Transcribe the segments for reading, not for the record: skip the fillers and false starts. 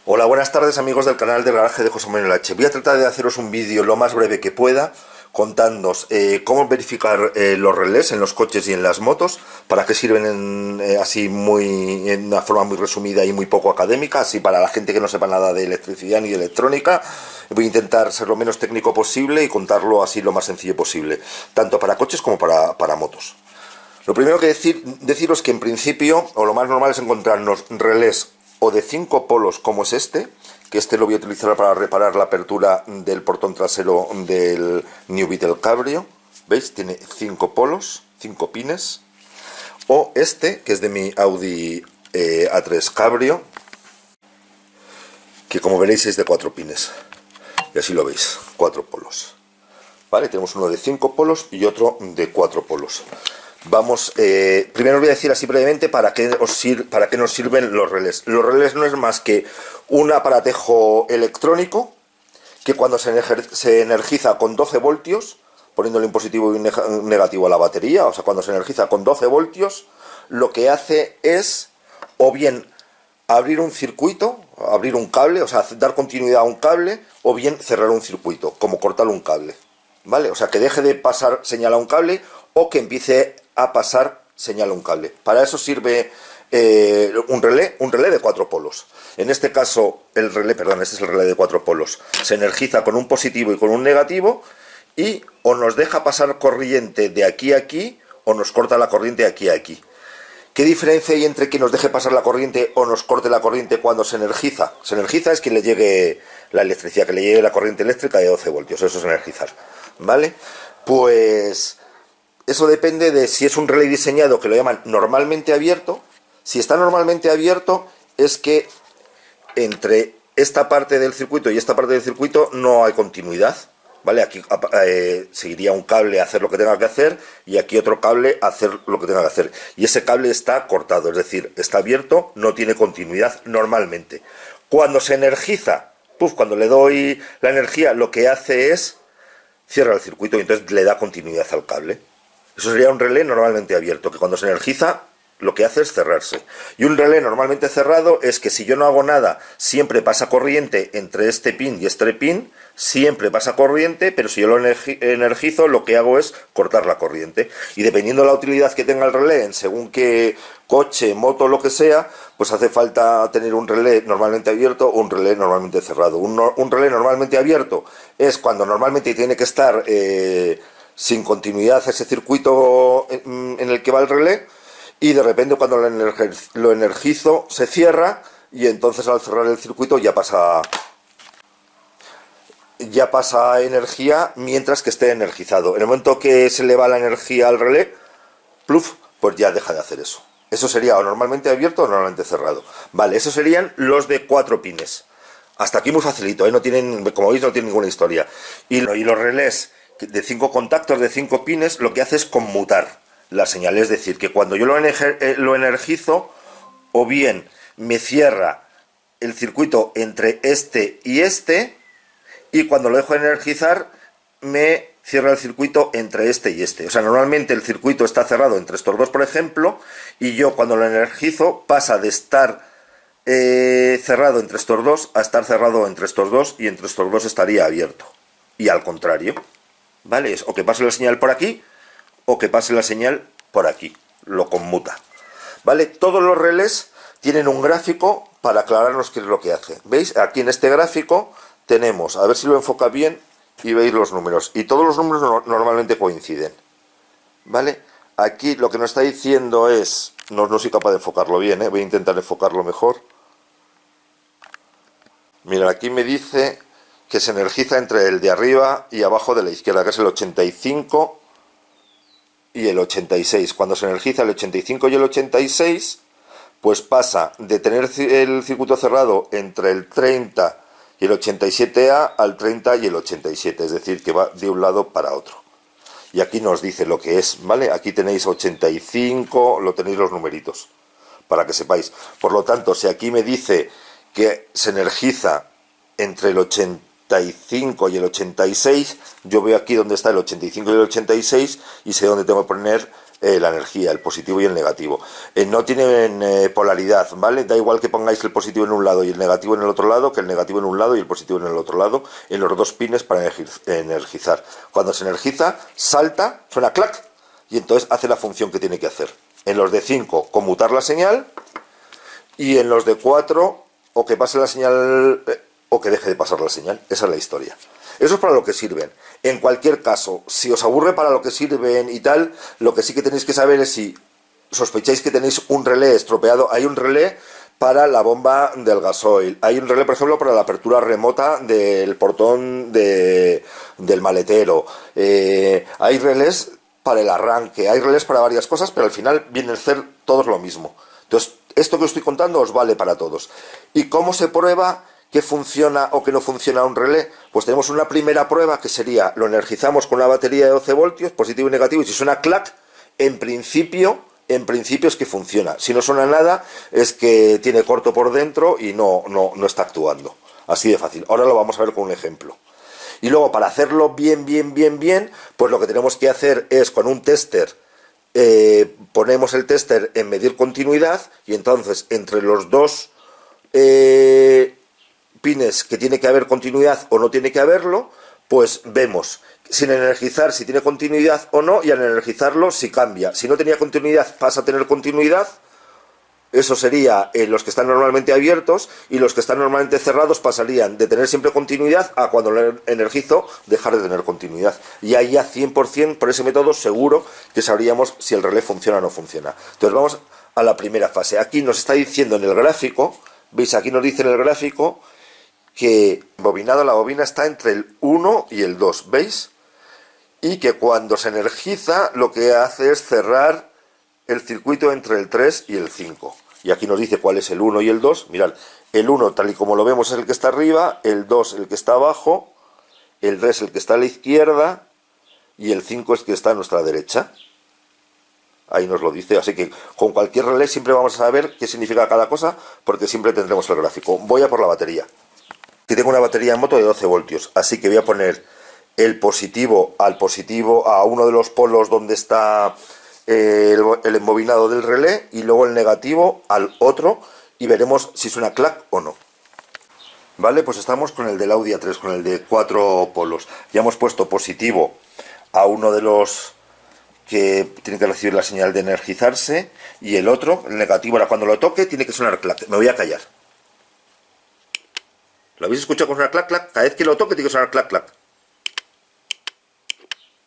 Hola, buenas tardes amigos del canal del garaje de José Manuel H. Voy a tratar de haceros un vídeo lo más breve que pueda contándoos cómo verificar los relés en los coches y en las motos, para qué sirven en una forma muy resumida y muy poco académica, así para la gente que no sepa nada de electricidad ni de electrónica. Voy a intentar ser lo menos técnico posible y contarlo así lo más sencillo posible, tanto para coches como para motos. Lo primero que deciros que en principio, o lo más normal es encontrarnos relés o de 5 polos como es que este lo voy a utilizar para reparar la apertura del portón trasero del New Beetle Cabrio. ¿Veis? Tiene 5 polos, 5 pines. O este, que es de mi Audi A3 Cabrio, que como veréis es de 4 pines. Y así lo veis, 4 polos. ¿Vale? Tenemos uno de 5 polos y otro de 4 polos. Vamos, primero os voy a decir así brevemente para qué nos sirven los relés. Los relés no es más que un aparatejo electrónico que cuando se energiza con 12 voltios, poniéndole un positivo y un negativo a la batería, o sea, cuando se energiza con 12 voltios, lo que hace es o bien abrir un circuito, abrir un cable, o sea, dar continuidad a un cable, o bien cerrar un circuito, como cortar un cable. ¿Vale? O sea, que deje de pasar señal a un cable o que empiece a pasar señal a un cable. Para eso sirve un relé de 4 polos. En este caso, este es el relé de 4 polos. Se energiza con un positivo y con un negativo y o nos deja pasar corriente de aquí a aquí o nos corta la corriente de aquí a aquí. ¿Qué diferencia hay entre que nos deje pasar la corriente o nos corte la corriente cuando se energiza? Se energiza es que le llegue la electricidad, que le llegue la corriente eléctrica de 12 voltios. Eso es energizar. ¿Vale? Pues eso depende de si es un relé diseñado que lo llaman normalmente abierto. Si está normalmente abierto es que entre esta parte del circuito y esta parte del circuito no hay continuidad. ¿Vale? Aquí seguiría un cable a hacer lo que tenga que hacer y aquí otro cable a hacer lo que tenga que hacer. Y ese cable está cortado, es decir, está abierto, no tiene continuidad normalmente. Cuando se energiza, cuando le doy la energía, lo que hace es cierra el circuito y entonces le da continuidad al cable. Eso sería un relé normalmente abierto, que cuando se energiza lo que hace es cerrarse. Y un relé normalmente cerrado es que si yo no hago nada, siempre pasa corriente entre este pin y este pin, siempre pasa corriente, pero si yo lo energizo, lo que hago es cortar la corriente. Y dependiendo de la utilidad que tenga el relé, en según qué coche, moto, lo que sea, pues hace falta tener un relé normalmente abierto o un relé normalmente cerrado. Un relé normalmente abierto es cuando normalmente tiene que estar sin continuidad ese circuito en el que va el relé, y de repente cuando lo energizo se cierra y entonces al cerrar el circuito ya pasa energía mientras que esté energizado. En el momento que se le va la energía al relé, pluf, pues ya deja de hacer eso. Eso sería o normalmente abierto o normalmente cerrado. Vale, esos serían los de 4 pines. Hasta aquí muy facilito, no tienen, como veis, no tienen ninguna historia. Y los relés de 5 contactos de 5 pines lo que hace es conmutar la señal, es decir, que cuando yo lo energizo, o bien me cierra el circuito entre este, y cuando lo dejo energizar me cierra el circuito entre este y este. O sea, normalmente el circuito está cerrado entre estos dos, por ejemplo, y yo cuando lo energizo pasa de estar cerrado entre estos dos a estar cerrado entre estos dos, y entre estos dos estaría abierto. Y al contrario, ¿vale? Es o que pase la señal por aquí o que pase la señal por aquí, lo conmuta. ¿Vale? Todos los relés tienen un gráfico para aclararnos qué es lo que hace. ¿Veis? Aquí en este gráfico tenemos, a ver si lo enfoca bien y veis los números. Y todos los números normalmente coinciden. ¿Vale? Aquí lo que nos está diciendo es, no soy capaz de enfocarlo bien, voy a intentar enfocarlo mejor. Mira, aquí me dice que se energiza entre el de arriba y abajo de la izquierda, que es el 85 y el 86. Cuando se energiza el 85 y el 86, pues pasa de tener el circuito cerrado entre el 30 y el 87A al 30 y el 87, es decir, que va de un lado para otro. Y aquí nos dice lo que es, ¿vale? Aquí tenéis 85, lo tenéis los numeritos, para que sepáis. Por lo tanto, si aquí me dice que se energiza entre el 85 y el 86, yo veo aquí donde está el 85 y el 86 y sé dónde tengo que poner la energía, el positivo y el negativo. No tienen polaridad, ¿vale? Da igual que pongáis el positivo en un lado y el negativo en el otro lado, que el negativo en un lado y el positivo en el otro lado, en los dos pines para energizar. Cuando se energiza, salta, suena clac, y entonces hace la función que tiene que hacer. En los de 5, conmutar la señal, y en los de 4, o que pase la señal o que deje de pasar la señal. Esa es la historia. Eso es para lo que sirven. En cualquier caso, si os aburre para lo que sirven y tal, lo que sí que tenéis que saber es si sospecháis que tenéis un relé estropeado. Hay un relé para la bomba del gasoil. Hay un relé, por ejemplo, para la apertura remota del portón del maletero. Hay relés para el arranque. Hay relés para varias cosas, pero al final vienen a ser todos lo mismo. Entonces, esto que os estoy contando os vale para todos. ¿Y cómo se prueba que funciona o que no funciona un relé? Pues tenemos una primera prueba que sería, lo energizamos con una batería de 12 voltios, positivo y negativo, y si suena clac, en principio es que funciona. Si no suena nada, es que tiene corto por dentro y no está actuando. Así de fácil. Ahora lo vamos a ver con un ejemplo. Y luego, para hacerlo bien, pues lo que tenemos que hacer es, con un tester, ponemos el tester en medir continuidad, y entonces entre los dos pines que tiene que haber continuidad o no tiene que haberlo, pues vemos sin energizar si tiene continuidad o no, y al energizarlo si cambia. Si no tenía continuidad pasa a tener continuidad. Eso sería los que están normalmente abiertos, y los que están normalmente cerrados pasarían de tener siempre continuidad a, cuando lo energizo, dejar de tener continuidad. Y ahí ya 100% por ese método seguro que sabríamos si el relé funciona o no funciona. Entonces vamos a la primera fase. Aquí nos está diciendo en el gráfico, veis, aquí nos dice en el gráfico que bobinado, la bobina está entre el 1 y el 2, ¿veis? Y que cuando se energiza lo que hace es cerrar el circuito entre el 3 y el 5. Y aquí nos dice cuál es el 1 y el 2. Mirad, el 1 tal y como lo vemos es el que está arriba, el 2 el que está abajo, el 3 el que está a la izquierda y el 5 es el que está a nuestra derecha. Ahí nos lo dice, así que con cualquier relé siempre vamos a saber qué significa cada cosa, porque siempre tendremos el gráfico. Voy a por la batería. Aquí tengo una batería en moto de 12 voltios, así que voy a poner el positivo a uno de los polos donde está el embobinado del relé, y luego el negativo al otro, y veremos si suena clac o no. Vale, pues estamos con el del Audi A3, con el de 4 polos. Ya hemos puesto positivo a uno de los que tiene que recibir la señal de energizarse, y el otro, el negativo, ahora cuando lo toque tiene que sonar clac. Me voy a callar. ¿Lo habéis escuchado con sonar clac, clac? Cada vez que lo toque tiene que sonar clac, clac.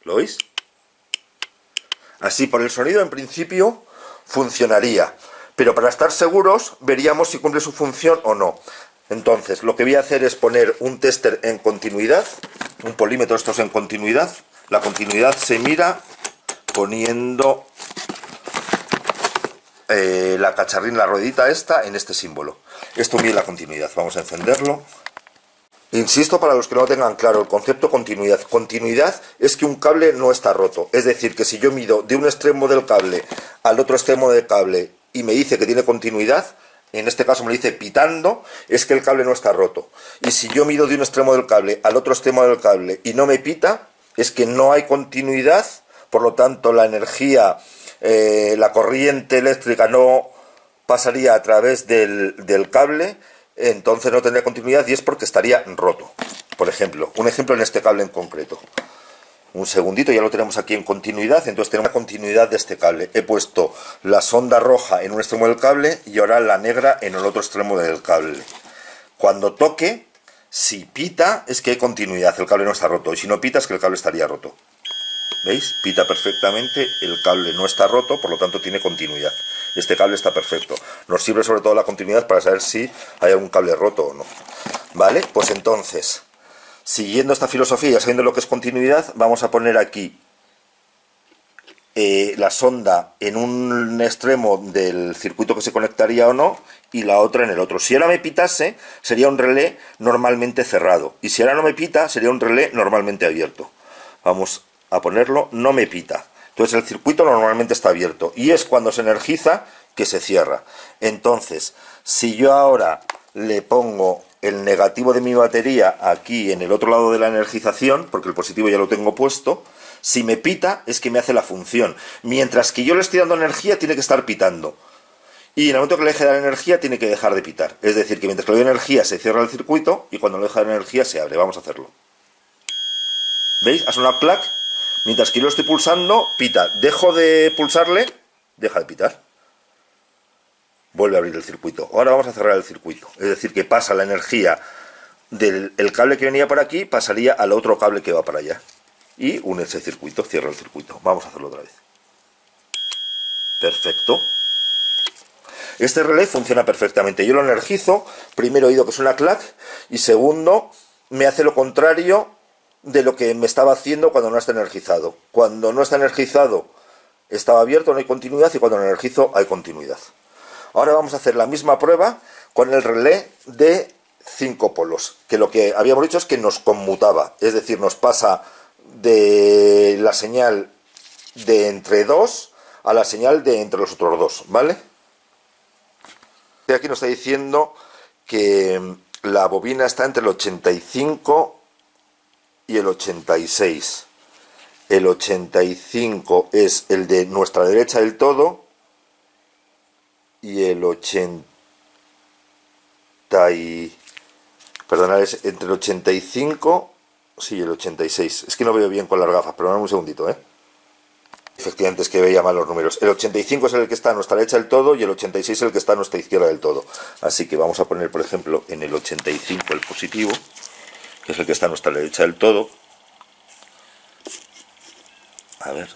¿Lo oís? Así, por el sonido, en principio, funcionaría. Pero para estar seguros, veríamos si cumple su función o no. Entonces, lo que voy a hacer es poner un tester en continuidad, un polímetro estos en continuidad. La continuidad se mira poniendo la cacharrín, la ruedita esta, en este símbolo. Esto mide la continuidad. Vamos a encenderlo. Insisto, para los que no lo tengan claro, el concepto continuidad. Continuidad es que un cable no está roto. Es decir, que si yo mido de un extremo del cable al otro extremo del cable y me dice que tiene continuidad, en este caso me dice pitando, es que el cable no está roto. Y si yo mido de un extremo del cable al otro extremo del cable y no me pita, es que no hay continuidad. Por lo tanto, la energía, la corriente eléctrica no pasaría a través del cable, entonces no tendría continuidad, y es porque estaría roto. Por ejemplo, un ejemplo en este cable en concreto. Un segundito, ya lo tenemos aquí en continuidad. Entonces tenemos la continuidad de este cable. He puesto la sonda roja en un extremo del cable y ahora la negra en el otro extremo del cable. Cuando toque, si pita, es que hay continuidad, el cable no está roto. Y si no pita, es que el cable estaría roto. ¿Veis? Pita perfectamente, el cable no está roto, por lo tanto tiene continuidad. Este cable está perfecto. Nos sirve sobre todo la continuidad para saber si hay algún cable roto o no. ¿Vale? Pues entonces, siguiendo esta filosofía y ya sabiendo lo que es continuidad, vamos a poner aquí la sonda en un extremo del circuito que se conectaría o no, y la otra en el otro. Si ahora me pitase, sería un relé normalmente cerrado. Y si ahora no me pita, sería un relé normalmente abierto. Vamos a ponerlo, no me pita. Entonces el circuito normalmente está abierto, y es cuando se energiza que se cierra. Entonces, si yo ahora le pongo el negativo de mi batería aquí en el otro lado de la energización, porque el positivo ya lo tengo puesto, Si me pita, es que me hace la función. Mientras que yo le estoy dando energía, tiene que estar pitando. Y en el momento que le deje de dar energía, tiene que dejar de pitar. Es decir, que mientras que le doy energía, se cierra el circuito, y cuando le deja de energía, se abre. Vamos a hacerlo. ¿Veis? Ha sonado clac. Mientras que yo lo estoy pulsando, pita. Dejo de pulsarle, deja de pitar. Vuelve a abrir el circuito. Ahora vamos a cerrar el circuito. Es decir, que pasa la energía del cable que venía por aquí, pasaría al otro cable que va para allá. Y une ese circuito, cierra el circuito. Vamos a hacerlo otra vez. Perfecto. Este relé funciona perfectamente. Yo lo energizo. Primero he oído que suena clac. Y segundo, me hace lo contrario de lo que me estaba haciendo cuando no está energizado. Cuando no está energizado estaba abierto, no hay continuidad, y cuando lo energizo hay continuidad. Ahora vamos a hacer la misma prueba con el relé de 5 polos, que lo que habíamos dicho es que nos conmutaba, es decir, nos pasa de la señal de entre 2 a la señal de entre los otros dos, ¿vale? Aquí nos está diciendo que la bobina está entre el 85 y el 86. El 85 es el de nuestra derecha del todo y el 80 perdonad, es entre el 85, sí, el 86. Es que no veo bien con las gafas, perdonad un segundito, Efectivamente, es que veía mal los números. El 85 es el que está a nuestra derecha del todo y el 86 es el que está a nuestra izquierda del todo. Así que vamos a poner, por ejemplo, en el 85 el positivo, que es el que está a nuestra derecha del todo. A ver.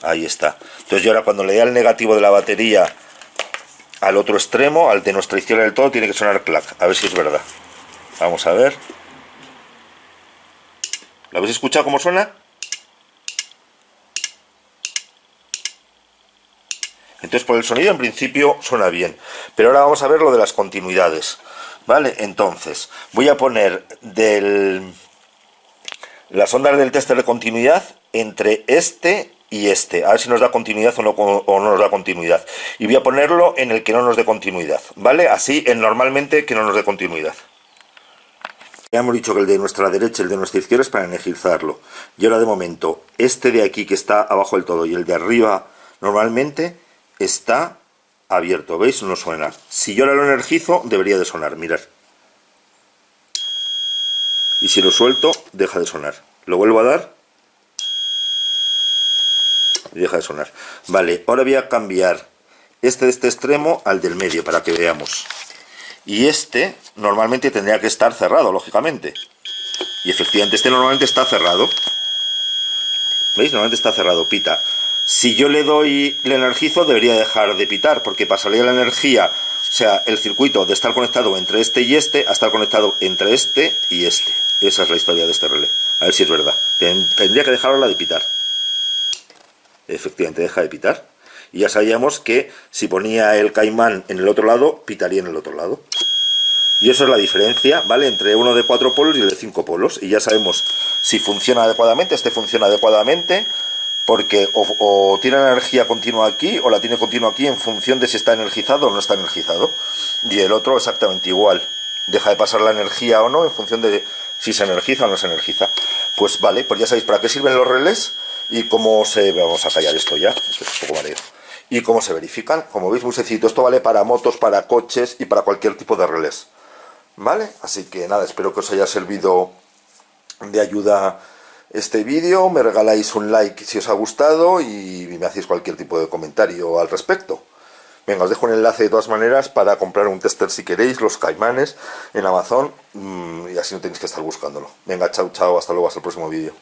Ahí está. Entonces yo ahora cuando le dé al negativo de la batería al otro extremo, al de nuestra izquierda del todo, tiene que sonar clac. A ver si es verdad. Vamos a ver. ¿Lo habéis escuchado cómo suena? Entonces por el sonido en principio suena bien. Pero ahora vamos a ver lo de las continuidades. ¿Vale? Entonces voy a poner las ondas del tester de continuidad entre este y este, a ver si nos da continuidad o no nos da continuidad. Y voy a ponerlo en el que no nos dé continuidad, ¿vale? Así en normalmente que no nos dé continuidad. Ya hemos dicho que el de nuestra derecha y el de nuestra izquierda es para energizarlo. Y ahora de momento, este de aquí que está abajo del todo y el de arriba normalmente está abierto, ¿veis? No suena. Si yo ahora lo energizo, debería de sonar, mirad. Y si lo suelto, deja de sonar. Lo vuelvo a dar y deja de sonar. Vale, ahora voy a cambiar este de este extremo al del medio para que veamos. Y este normalmente tendría que estar cerrado, lógicamente. Y efectivamente este normalmente está cerrado. ¿Veis? Normalmente está cerrado, pita. Si yo le energizo, debería dejar de pitar, porque pasaría la energía, o sea, el circuito de estar conectado entre este y este, a estar conectado entre este y este. Esa es la historia de este relé. A ver si es verdad. Tendría que dejarla de pitar. Efectivamente, deja de pitar. Y ya sabíamos que si ponía el caimán en el otro lado, pitaría en el otro lado. Y eso es la diferencia, ¿vale? Entre uno de 4 polos y el de 5 polos. Y ya sabemos si funciona adecuadamente. Este funciona adecuadamente porque o tiene energía continua aquí o la tiene continua aquí en función de si está energizado o no está energizado. Y el otro exactamente igual. Deja de pasar la energía o no en función de si se energiza o no se energiza. Pues vale, pues ya sabéis para qué sirven los relés y cómo se... Vamos a callar esto ya, esto es un poco mareo. Y cómo se verifican. Como veis, muy sencillo. Esto vale para motos, para coches y para cualquier tipo de relés. ¿Vale? Así que nada, espero que os haya servido de ayuda este vídeo. Me regaláis un like si os ha gustado y me hacéis cualquier tipo de comentario al respecto. Venga, os dejo un enlace de todas maneras para comprar un tester si queréis, los caimanes, en Amazon, y así no tenéis que estar buscándolo. Venga, chao, chao, hasta luego, hasta el próximo vídeo.